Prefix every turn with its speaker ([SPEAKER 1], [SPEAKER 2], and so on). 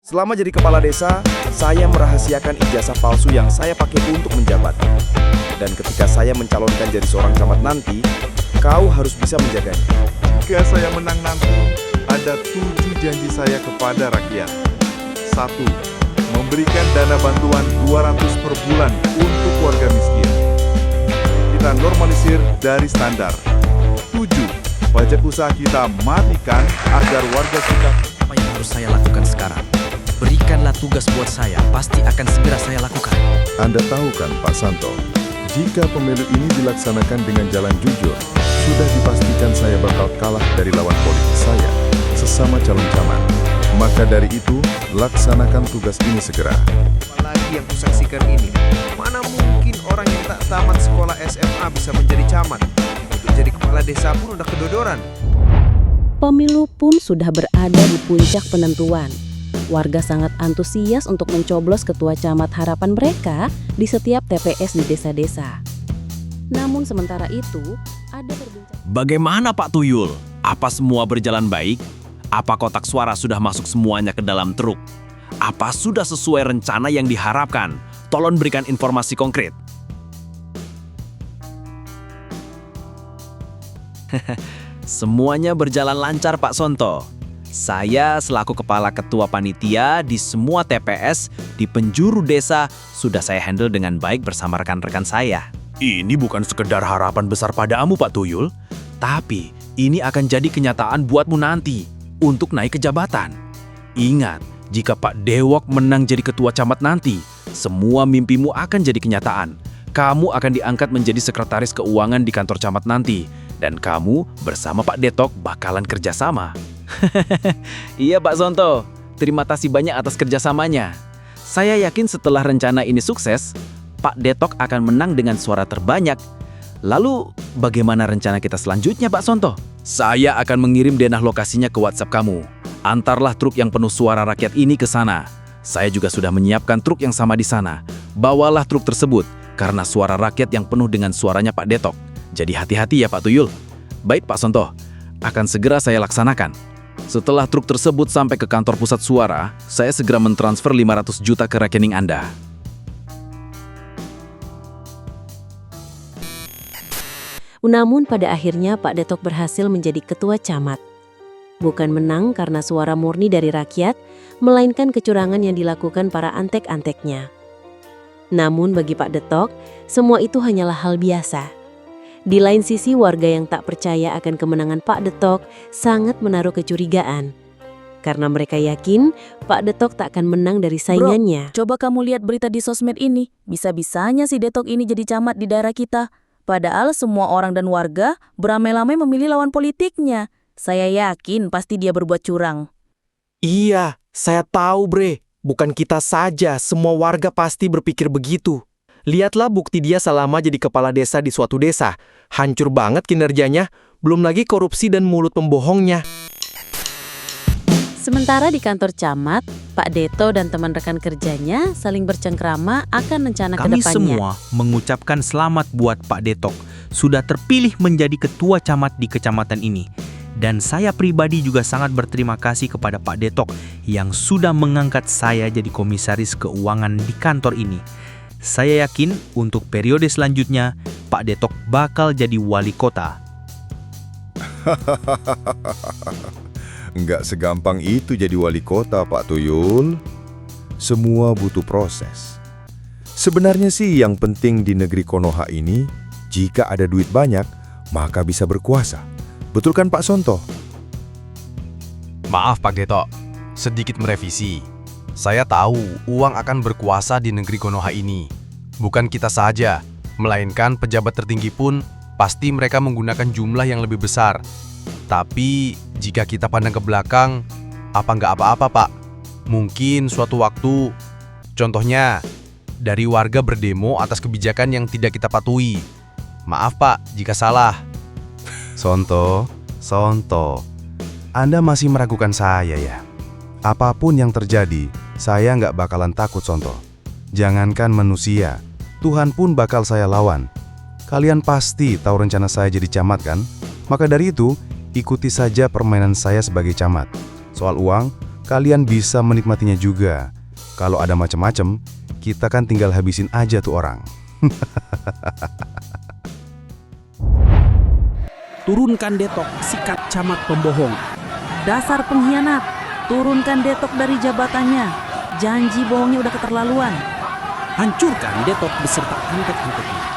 [SPEAKER 1] Selama jadi kepala desa, saya merahasiakan ijazah palsu yang saya pakai untuk menjabat. Dan ketika saya mencalonkan jadi seorang camat nanti, kau harus bisa menjaganya.
[SPEAKER 2] Jika saya menang nanti, ada 7 janji saya kepada rakyat. 1. Memberikan dana bantuan 200 per bulan untuk warga miskin. Kita normalisir dari standar. 7. Pajak usaha kita matikan agar warga kita.
[SPEAKER 3] Apa yang harus saya lakukan sekarang? Berikanlah tugas buat saya, pasti akan segera saya lakukan.
[SPEAKER 2] Anda tahu kan Pak Santo, jika pemilu ini dilaksanakan dengan jalan jujur, sudah dipastikan saya bakal kalah dari lawan politik saya, sesama calon camat. Maka dari itu, laksanakan tugas ini segera.
[SPEAKER 4] Apalagi yang kusaksikan ini, mana mungkin orang yang tak tamat sekolah SMA bisa menjadi camat? Untuk jadi kepala desa pun udah kedodoran.
[SPEAKER 5] Pemilu pun sudah berada di puncak penentuan. Warga sangat antusias untuk mencoblos ketua camat harapan mereka di setiap TPS di desa-desa. Namun sementara itu, ada perbincangan.
[SPEAKER 6] Bagaimana Pak Tuyul? Apa semua berjalan baik? Apa kotak suara sudah masuk semuanya ke dalam truk? Apa sudah sesuai rencana yang diharapkan? Tolong berikan informasi konkret. Semuanya berjalan lancar Pak Sonto. Saya selaku kepala ketua panitia di semua TPS di penjuru desa sudah saya handle dengan baik bersama rekan-rekan saya. Ini bukan sekedar harapan besar padamu Pak Tuyul, tapi ini akan jadi kenyataan buatmu nanti untuk naik ke jabatan. Ingat, jika Pak Dewok menang jadi ketua camat nanti, semua mimpimu akan jadi kenyataan. Kamu akan diangkat menjadi sekretaris keuangan di kantor camat nanti, dan kamu bersama Pak Detok bakalan kerjasama. Iya Pak Sonto, terima kasih banyak atas kerjasamanya. Saya yakin setelah rencana ini sukses, Pak Detok akan menang dengan suara terbanyak. Lalu, bagaimana rencana kita selanjutnya Pak Sonto? Saya akan mengirim denah lokasinya ke WhatsApp kamu. Antarlah truk yang penuh suara rakyat ini ke sana. Saya juga sudah menyiapkan truk yang sama di sana. Bawalah truk tersebut, karena suara rakyat yang penuh dengan suaranya Pak Detok. Jadi hati-hati ya Pak Tuyul. Baik Pak Sonto, akan segera saya laksanakan. Setelah truk tersebut sampai ke kantor pusat suara, saya segera mentransfer 500 juta ke rekening Anda.
[SPEAKER 5] Namun pada akhirnya Pak Detok berhasil menjadi ketua camat. Bukan menang karena suara murni dari rakyat, melainkan kecurangan yang dilakukan para antek-anteknya. Namun bagi Pak Detok, semua itu hanyalah hal biasa. Di lain sisi, warga yang tak percaya akan kemenangan Pak Detok sangat menaruh kecurigaan. Karena mereka yakin Pak Detok tak akan menang dari saingannya.
[SPEAKER 7] Coba kamu lihat berita di sosmed ini. Bisa-bisanya si Detok ini jadi camat di daerah kita. Padahal semua orang dan warga beramai-ramai memilih lawan politiknya. Saya yakin pasti dia berbuat curang.
[SPEAKER 8] Iya, saya tahu bre. Bukan kita saja, semua warga pasti berpikir begitu. Lihatlah bukti dia selama jadi kepala desa di suatu desa. Hancur banget kinerjanya, belum lagi korupsi dan mulut pembohongnya.
[SPEAKER 5] Sementara di kantor camat, Pak Deto dan teman rekan kerjanya saling bercengkrama akan rencana ke
[SPEAKER 9] Kami
[SPEAKER 5] depannya.
[SPEAKER 9] semua mengucapkan selamat buat Pak Detok sudah terpilih menjadi ketua camat di kecamatan ini. Dan saya pribadi juga sangat berterima kasih kepada Pak Detok yang sudah mengangkat saya jadi komisaris keuangan di kantor ini. Saya yakin untuk periode selanjutnya, Pak Detok bakal jadi wali kota.
[SPEAKER 2] Nggak segampang itu jadi wali kota, Pak Tuyul. Semua butuh proses. Sebenarnya sih yang penting di negeri Konoha ini, jika ada duit banyak, maka bisa berkuasa. Betul kan Pak Sonto?
[SPEAKER 10] Maaf Pak Detok, sedikit merevisi. Saya tahu uang akan berkuasa di negeri Konoha ini. Bukan kita saja, melainkan pejabat tertinggi pun pasti mereka menggunakan jumlah yang lebih besar. Tapi jika kita pandang ke belakang, apa nggak apa-apa Pak? Mungkin suatu waktu, contohnya dari warga berdemo atas kebijakan yang tidak kita patuhi. Maaf Pak jika salah. Sonto, Anda masih meragukan saya ya? Apapun yang terjadi, saya nggak bakalan takut Sonto. Jangankan manusia, Tuhan pun bakal saya lawan. Kalian pasti tahu rencana saya jadi camat kan? Maka dari itu, ikuti saja permainan saya sebagai camat. Soal uang,
[SPEAKER 2] kalian bisa menikmatinya juga. Kalau ada macam-macam, kita kan tinggal habisin aja tuh orang.
[SPEAKER 11] Turunkan Detok, sikat camat pembohong.
[SPEAKER 7] Dasar pengkhianat, turunkan Detok dari jabatannya. Janji bohongnya udah keterlaluan.
[SPEAKER 11] Hancurkan Detok beserta antek-anteknya.